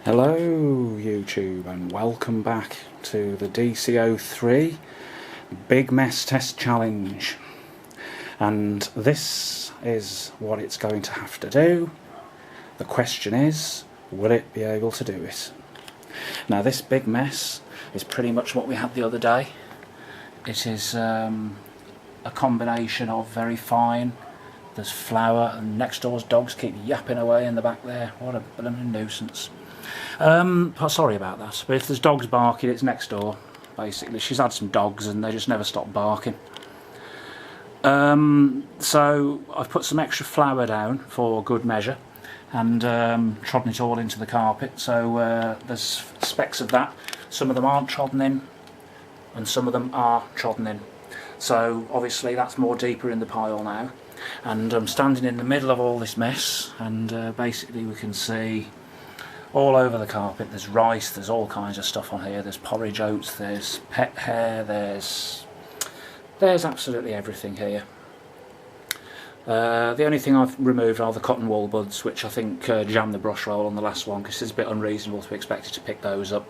Hello YouTube and welcome back to the DC03 Big Mess Test Challenge, and this is what it's going to have to do. The question is, will it be able to do it? Now this big mess is pretty much what we had the other day. It is a combination of very fine, there's flour, and next door's dogs keep yapping away in the back there. What a blooming nuisance. Sorry about that, but if there's dogs barking, it's next door, basically. She's had some dogs and they just never stop barking. So I've put some extra flour down for good measure and trodden it all into the carpet, so there's specks of that. Some of them aren't trodden in and some of them are trodden in, so obviously that's more deeper in the pile now. And I'm standing in the middle of all this mess, and basically we can see all over the carpet there's rice, there's all kinds of stuff on here, there's porridge oats, there's pet hair, there's absolutely everything here. The only thing I've removed are the cotton wool buds, which I think jammed the brush roll on the last one, because it's a bit unreasonable to expect it to pick those up.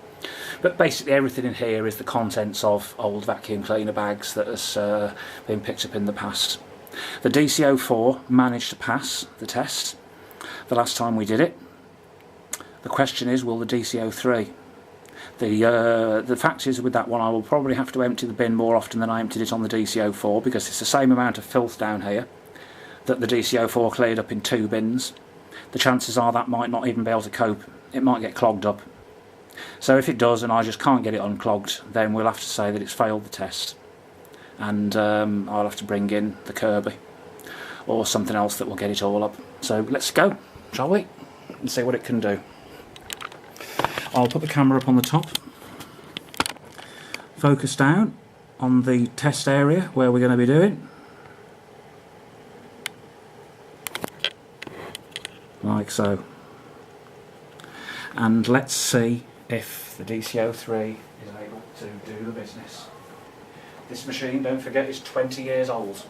But basically everything in here is the contents of old vacuum cleaner bags that has been picked up in the past. The DC04 managed to pass the test the last time we did it. The question is, will the DC03? The fact is, with that one I will probably have to empty the bin more often than I emptied it on the DC04, because it's the same amount of filth down here that the DC04 cleared up in 2 bins. The chances are that might not even be able to cope. It might get clogged up. So if it does and I just can't get it unclogged, then we'll have to say that it's failed the test, and I'll have to bring in the Kirby or something else that will get it all up. So let's go, shall we, and see what it can do. I'll put the camera up on the top, focus down on the test area where we're going to be doing, like so, and let's see if the DC03 is able to do the business. This machine, don't forget, is 20 years old.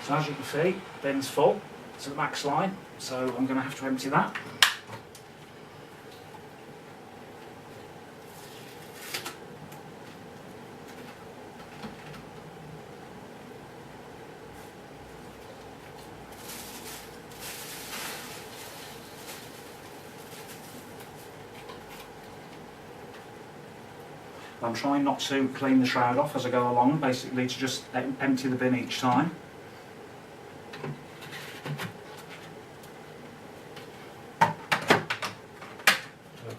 So as you can see, the bin's full to the max line, so I'm going to have to empty that. I'm trying not to clean the shroud off as I go along, basically to just empty the bin each time.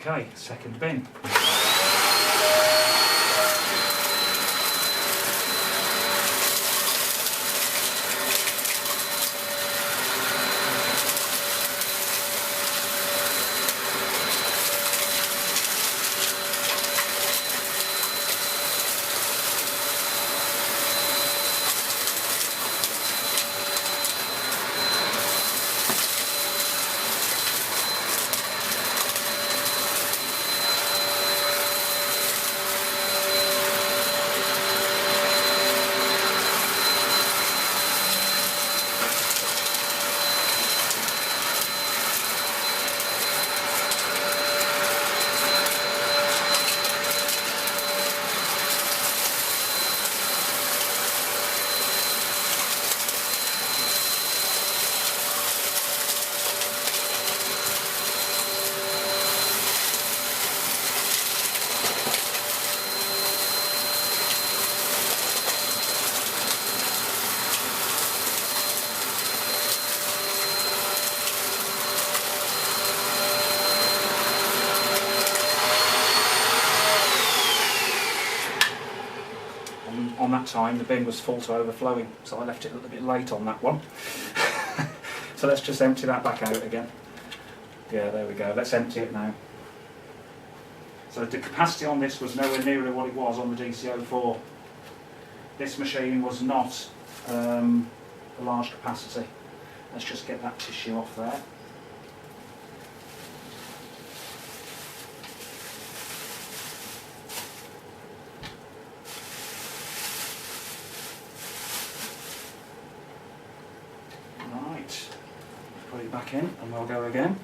Okay, second bin. on that time the bin was full to overflowing, so I left it a little bit late on that one. So let's just empty that back out again. Yeah, there we go. Let's empty it now. So the capacity on this was nowhere near what it was on the DC04. This machine was not a large capacity. Let's just get that tissue off there. Right, put it back in and we'll go again.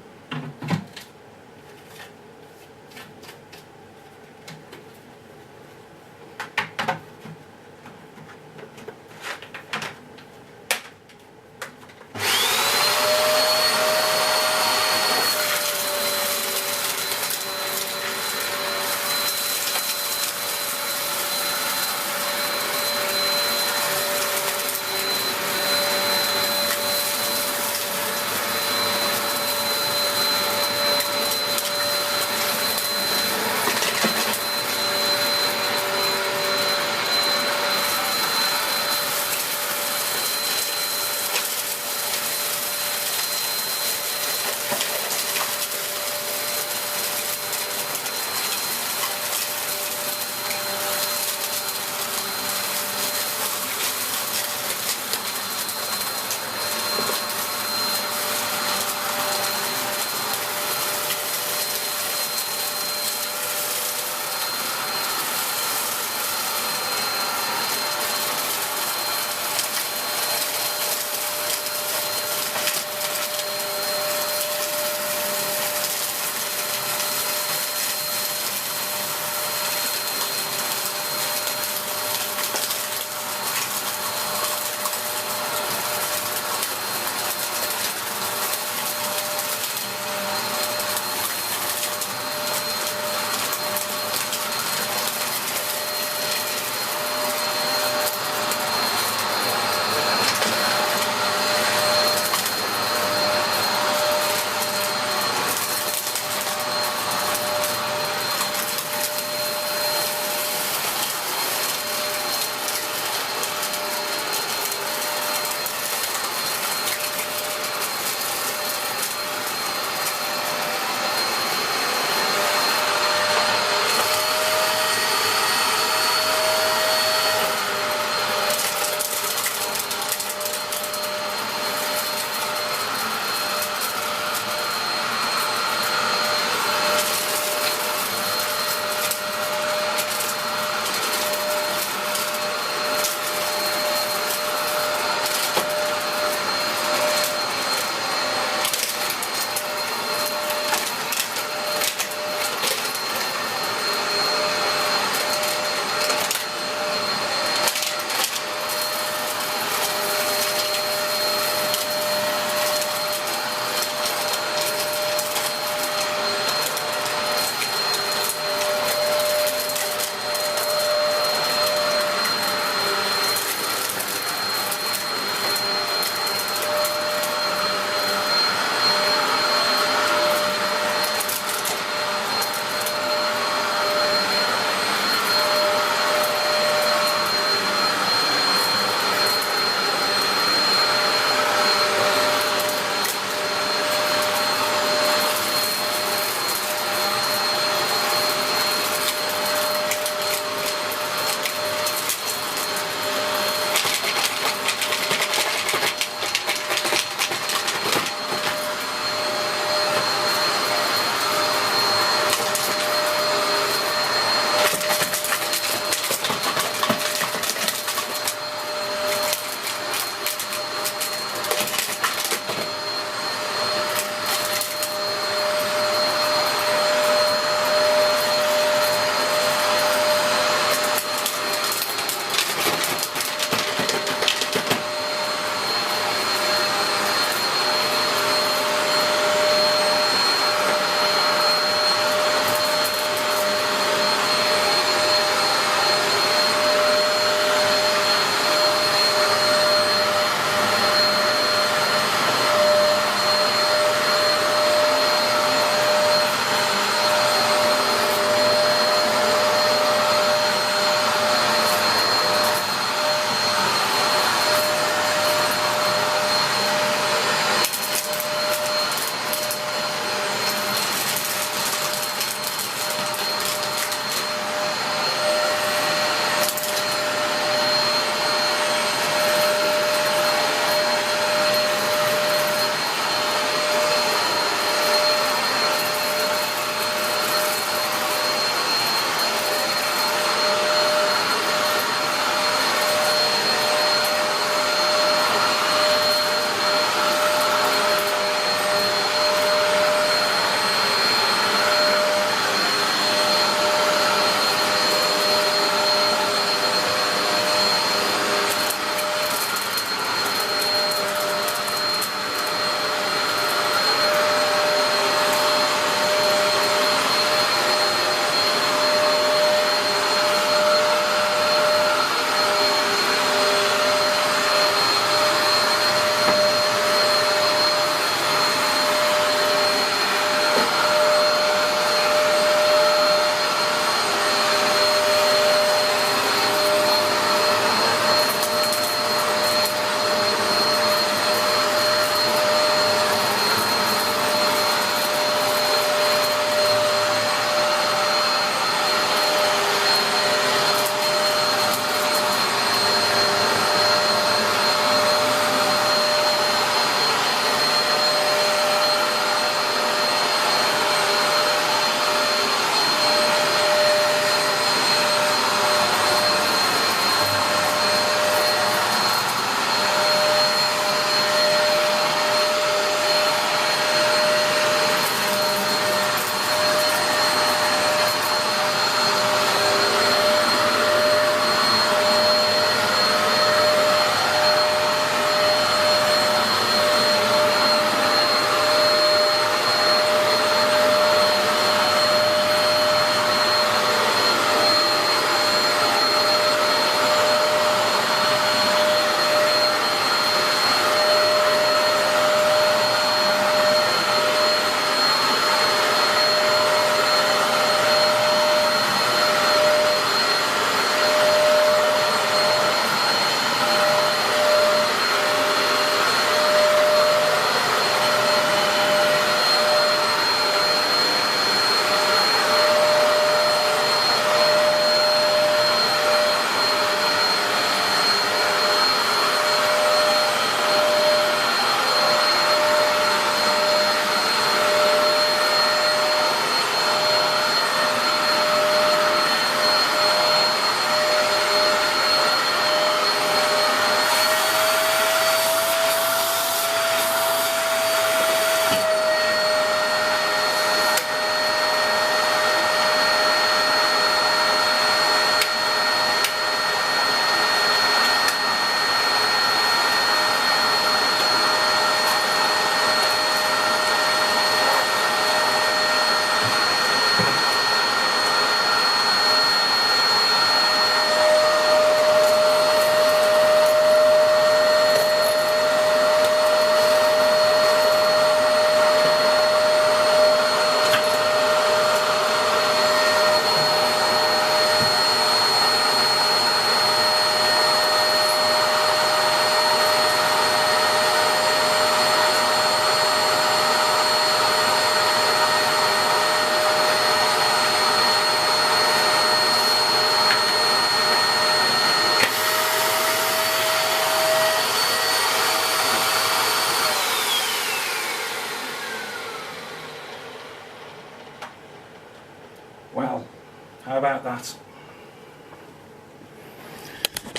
about that?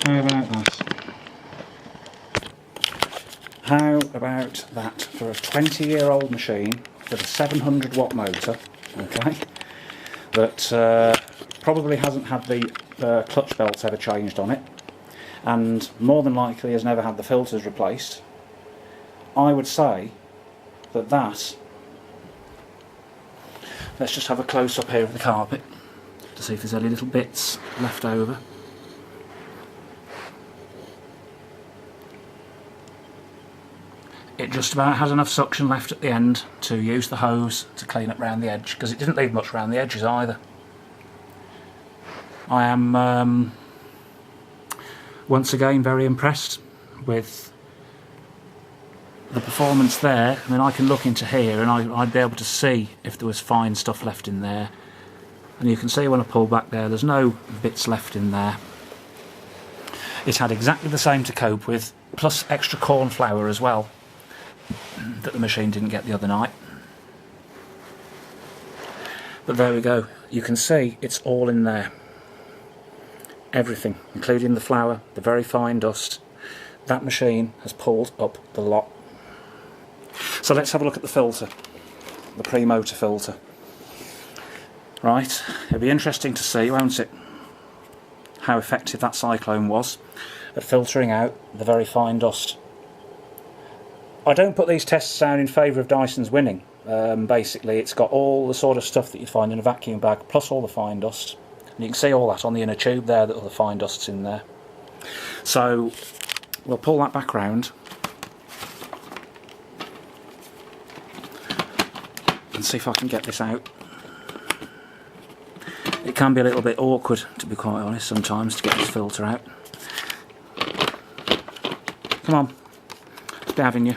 How about that? How about that for a 20-year-old machine with a 700 watt motor, okay, that probably hasn't had the clutch belts ever changed on it, and more than likely has never had the filters replaced. I would say that let's just have a close up here of the carpet to see if there's any little bits left over. It just about has enough suction left at the end to use the hose to clean up round the edge, because it didn't leave much around the edges either. I am once again very impressed with the performance there. I mean, I can look into here and I'd be able to see if there was fine stuff left in there, and you can see when I pull back there's no bits left in there. It had exactly the same to cope with, plus extra corn flour as well, that the machine didn't get the other night. But there we go, you can see it's all in there. Everything, including the flour, the very fine dust. That machine has pulled up the lot. So let's have a look at the filter, the pre-motor filter. Right, it'll be interesting to see, won't it, how effective that cyclone was at filtering out the very fine dust. I don't put these tests down in favour of Dyson's winning. Basically, it's got all the sort of stuff that you'd find in a vacuum bag, plus all the fine dust. And you can see all that on the inner tube there, that all the fine dust's in there. So we'll pull that back round and see if I can get this out. It can be a little bit awkward, to be quite honest, sometimes to get this filter out. Come on, it's be having you.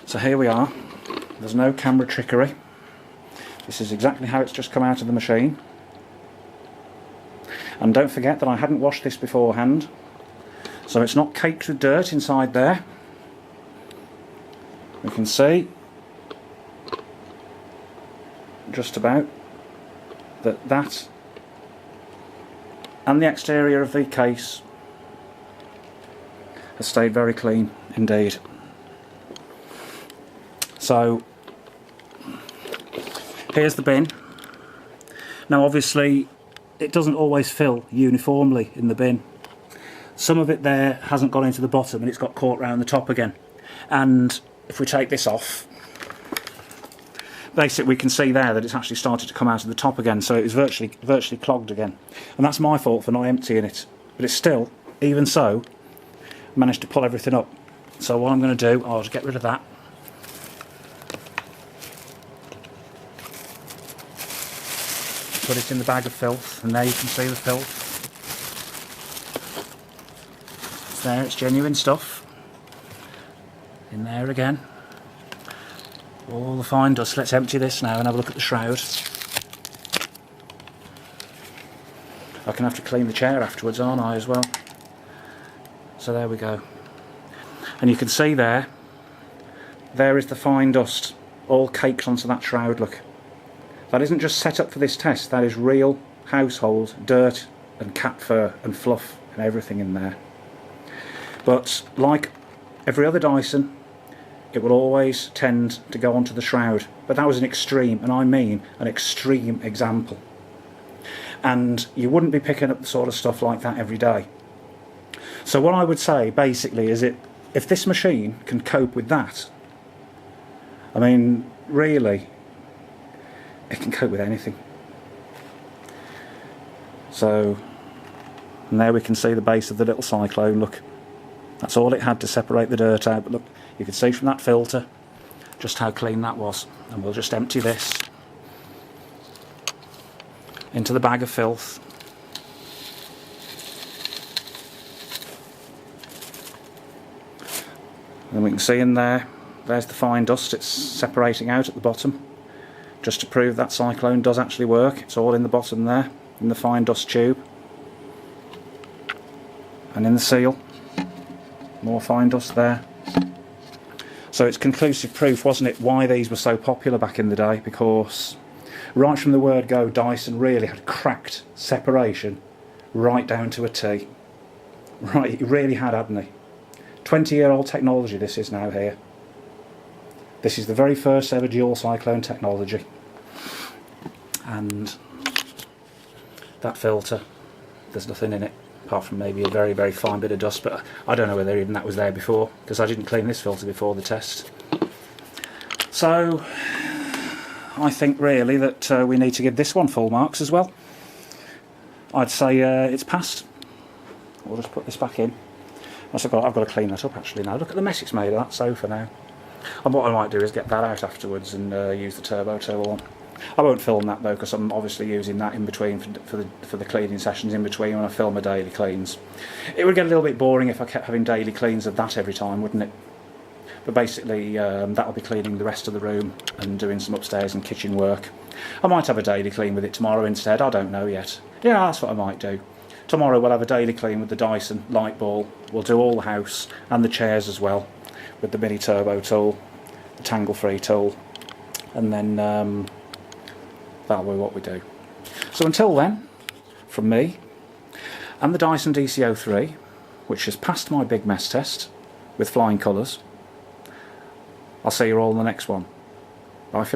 So here we are, there's no camera trickery. This is exactly how it's just come out of the machine. And don't forget that I hadn't washed this beforehand, so it's not caked with dirt inside there. We can see just about that and the exterior of the case has stayed very clean indeed. So here's the bin. Now obviously it doesn't always fill uniformly in the bin. Some of it there hasn't gone into the bottom and it's got caught round the top again. And if we take this off, basically we can see there that it's actually started to come out of the top again, so it was virtually clogged again. And that's my fault for not emptying it. But it's still, even so, managed to pull everything up. So what I'm going to do, I'll just get rid of that. Put it in the bag of filth, and there you can see the filth. It's there, it's genuine stuff. In there again. All the fine dust. Let's empty this now and have a look at the shroud. I can have to clean the chair afterwards, aren't I, as well? So there we go. And you can see there is the fine dust all caked onto that shroud, look. That isn't just set up for this test, that is real household dirt and cat fur and fluff and everything in there. But like every other Dyson, it will always tend to go onto the shroud. But that was an extreme, and I mean an extreme example. And you wouldn't be picking up the sort of stuff like that every day. So what I would say basically is if this machine can cope with that, I mean really, it can cope with anything. So, and there we can see the base of the little cyclone, look. That's all it had to separate the dirt out, but look, you can see from that filter just how clean that was. And we'll just empty this into the bag of filth. And we can see in there's the fine dust, it's separating out at the bottom. Just to prove that cyclone does actually work, it's all in the bottom there, in the fine dust tube. And in the seal, more fine dust there. So it's conclusive proof, wasn't it, why these were so popular back in the day, because Right from the word go, Dyson really had cracked separation right down to a T. Right, he really had, hadn't he? 20-year-old technology this is now here. This is the very first ever dual cyclone technology. And that filter, there's nothing in it apart from maybe a very, very fine bit of dust, but I don't know whether even that was there before, because I didn't clean this filter before the test. So I think really that we need to give this one full marks as well. I'd say it's passed. We'll just put this back in. I've got to clean that up actually now. Look at the mess it's made of that sofa now. And what I might do is get that out afterwards and use the turbo tool on. I won't film that though, because I'm obviously using that in between for the cleaning sessions in between when I film my daily cleans. It would get a little bit boring if I kept having daily cleans of that every time, wouldn't it? But basically that'll be cleaning the rest of the room and doing some upstairs and kitchen work. I might have a daily clean with it tomorrow instead, I don't know yet. Yeah, that's what I might do. Tomorrow we'll have a daily clean with the Dyson light ball. We'll do all the house and the chairs as well with the mini turbo tool, the tangle free tool, and then that'll be what we do. So until then, from me and the Dyson DC03, which has passed my big mess test with flying colours, I'll see you all in the next one.